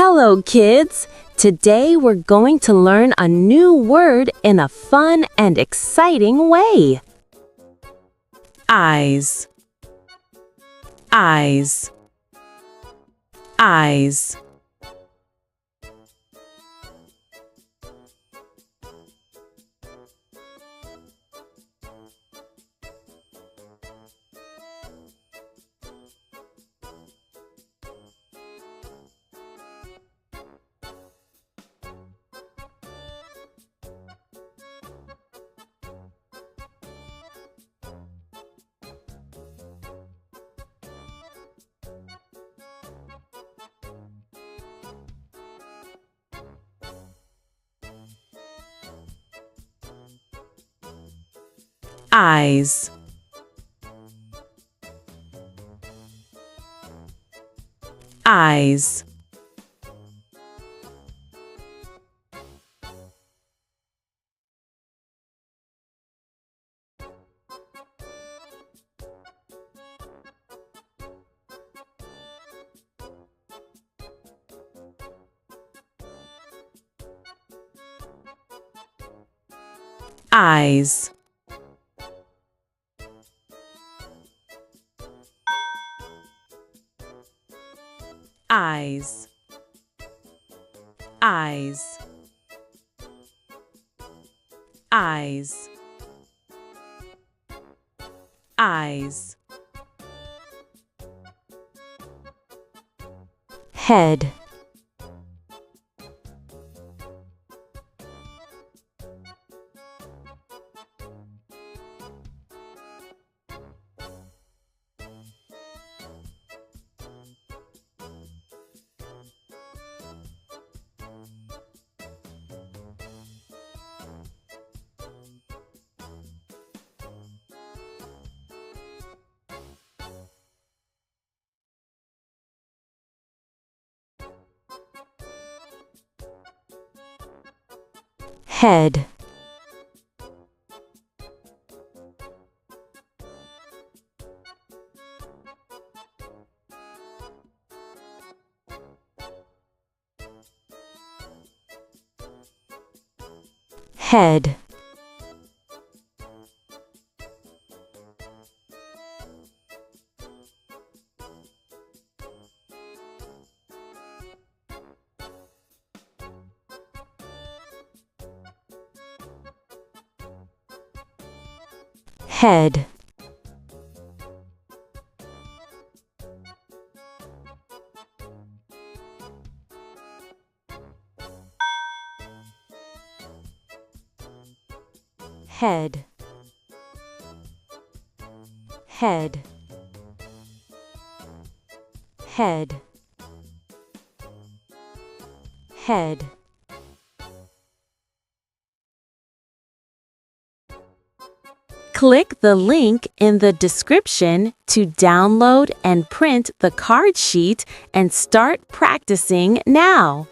Hello, kids! Today we're going to learn a new word in a fun and exciting way. Eyes. Eyes. Eyes. Eyes. Eyes. Eyes. Eyes. Eyes. Eyes. Eyes. Head. Head. Head. Head. Head. Head. Head. Head. Click the link in the description to download and print the card sheet and start practicing now.